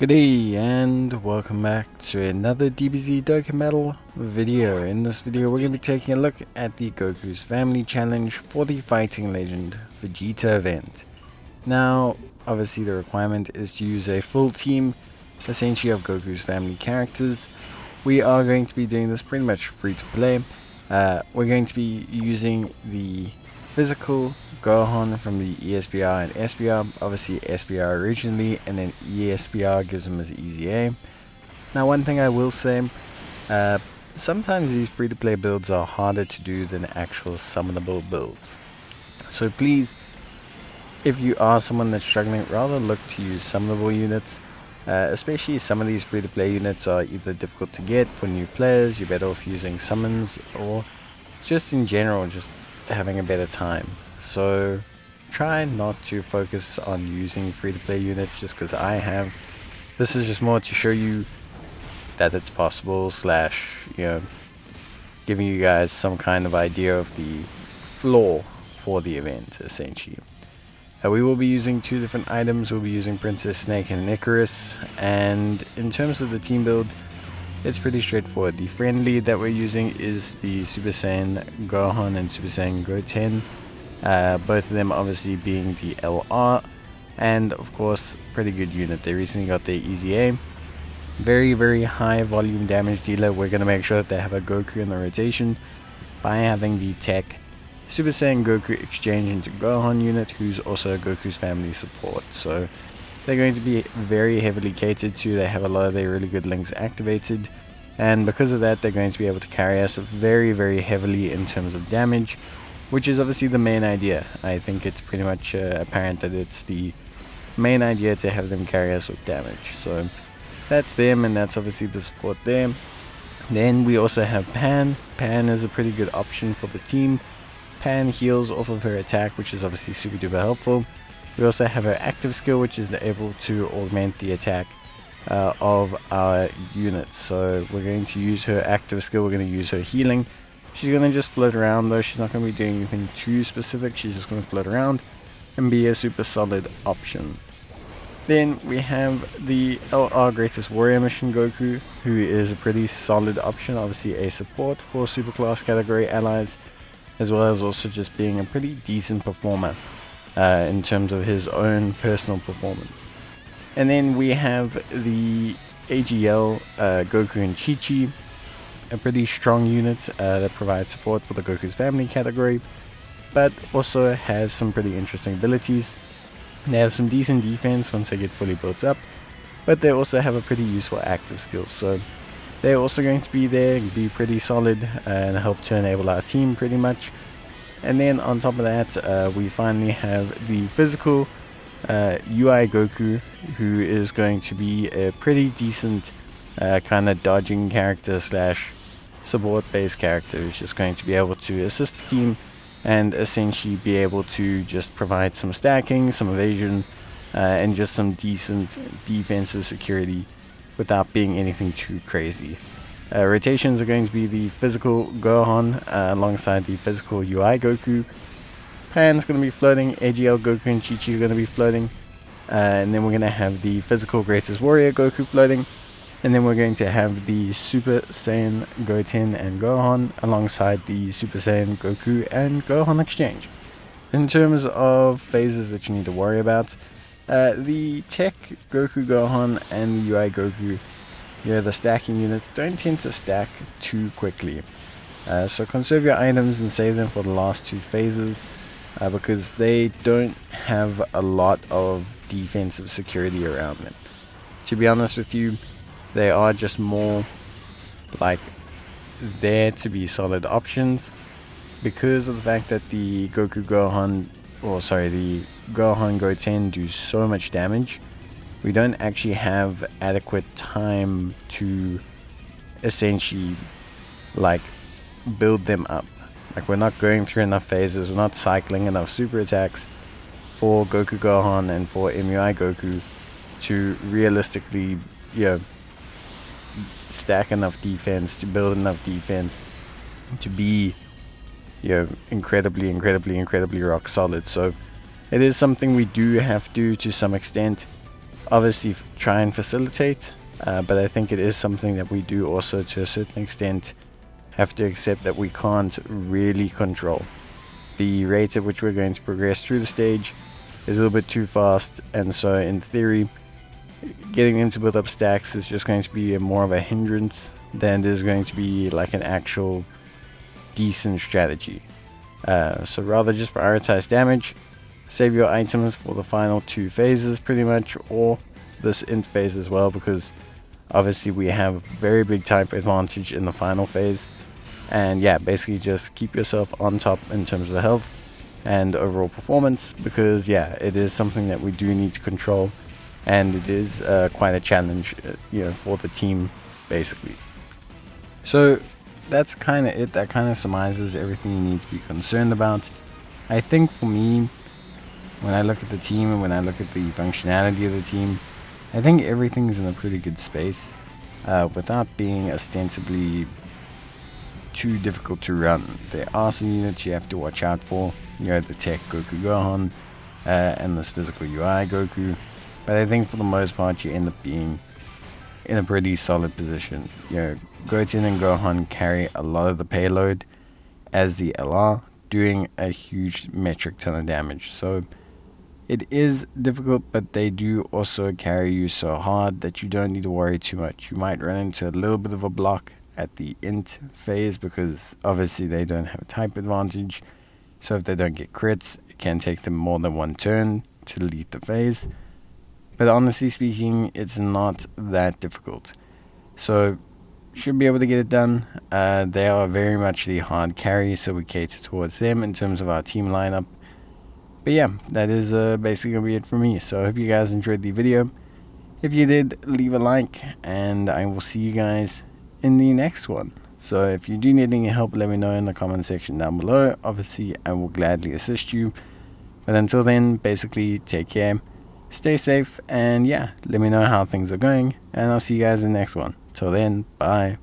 Good day and welcome back to another DBZ Dokkan Battle video. In this video we're going to be taking a look at the Goku's Family Challenge for the Fighting Legend Vegeta event. Now obviously the requirement is to use a full team essentially of Goku's family characters. We are going to be doing this pretty much free to play. We're going to be using the physical Gohan from the ESBR and SBR, obviously SBR originally, and then ESBR gives him his easy A. Now one thing I will say, sometimes these free to play builds are harder to do than actual summonable builds. So please, if you are someone that's struggling, rather look to use summonable units. Especially some of these free to play units are either difficult to get for new players, you're better off using summons, or just in general just having a better time. So try not to focus on using free to play units just because I have. This is just more to show you that it's possible, slash, giving you guys some kind of idea of the floor for the event essentially. We will be using two different items. We'll be using Princess Snake and Icarus, and in terms of the team build, it's pretty straightforward. The friendly that we're using is the Super Saiyan Gohan and Super Saiyan Goten, both of them obviously being the LR, and of course pretty good unit. They recently got their easy A. Very high volume damage dealer. We're going to make sure that they have a Goku in the rotation by having the tech Super Saiyan Goku exchange into Gohan unit, who's also Goku's family support. So they're going to be very heavily catered to. They have a lot of their really good links activated, and because of that they're going to be able to carry us very heavily in terms of damage, which is obviously the main idea. I think it's pretty much apparent that it's the main idea to have them carry us with damage. So that's them, and that's obviously the support there. Then we also have Pan. Pan is a pretty good option for the team. Pan heals off of her attack, which is obviously super duper helpful. We also have her active skill, which is able to augment the attack of our units. So we're going to use her active skill, we're going to use her healing. She's going to just float around though, she's not going to be doing anything too specific, she's just going to float around and be a super solid option. Then we have the LR Greatest Warrior Mission Goku, who is a pretty solid option, obviously a support for superclass category allies, as well as also just being a pretty decent performer in terms of his own personal performance. And then we have the AGL Goku and Chi-Chi, a pretty strong unit that provides support for the Goku's family category, but also has some pretty interesting abilities. They have some decent defense once they get fully built up, but they also have a pretty useful active skill. So they're also going to be there and be pretty solid and help to enable our team pretty much. And then on top of that, we finally have the physical UI Goku, who is going to be a pretty decent kind of dodging character slash support based character, who's just going to be able to assist the team and essentially be able to just provide some stacking, some evasion, and just some decent defensive security without being anything too crazy. Rotations are going to be the physical Gohan alongside the physical UI Goku. Pan's going to be floating, AGL Goku and Chi-Chi are going to be floating, and then we're going to have the physical Greatest Warrior Goku floating, and then we're going to have the Super Saiyan Goten and Gohan alongside the Super Saiyan Goku and Gohan exchange. In terms of phases that you need to worry about, the tech Goku Gohan and the UI Goku, the stacking units don't tend to stack too quickly. So conserve your items and save them for the last two phases, because they don't have a lot of defensive security around them. To be honest with you, they are just more like there to be solid options because of the fact that the the Gohan Goten do so much damage. We don't actually have adequate time to essentially build them up. We're not going through enough phases, we're not cycling enough super attacks for Goku Gohan and for MUI Goku to realistically stack enough defense, to build enough defense to be incredibly rock solid. So it is something we do have to some extent. obviously try and facilitate, but I think it is something that we do also, to a certain extent, have to accept that we can't really control. The rate at which we're going to progress through the stage is a little bit too fast, and so in theory, getting them to build up stacks is just going to be more of a hindrance than it is going to be like an actual decent strategy. So rather just prioritize damage, save your items for the final 2 phases pretty much, or this int phase as well, because obviously we have very big type advantage in the final phase. And yeah, basically just keep yourself on top in terms of the health and overall performance, because yeah, it is something that we do need to control, and it is quite a challenge, for the team basically. So that's kind of it. That kind of summarizes everything you need to be concerned about. I think for me, when I look at the team and when I look at the functionality of the team, I think everything's in a pretty good space, without being ostensibly too difficult to run. There are some units you have to watch out for, the tech Goku Gohan, and this physical UI Goku, but I think for the most part you end up being in a pretty solid position. Goten and Gohan carry a lot of the payload as the LR, doing a huge metric ton of damage, so it is difficult, but they do also carry you so hard that you don't need to worry too much. You might run into a little bit of a block at the int phase, because obviously they don't have a type advantage, so if they don't get crits, it can take them more than 1 turn to delete the phase. But honestly speaking, it's not that difficult, so should be able to get it done. They are very much the hard carry, so we cater towards them in terms of our team lineup. But yeah, that is basically going to be it for me. So I hope you guys enjoyed the video. If you did, leave a like, and I will see you guys in the next one. So if you do need any help, let me know in the comment section down below. Obviously, I will gladly assist you. But until then, basically, take care, stay safe, and yeah, let me know how things are going, and I'll see you guys in the next one. Till then, bye.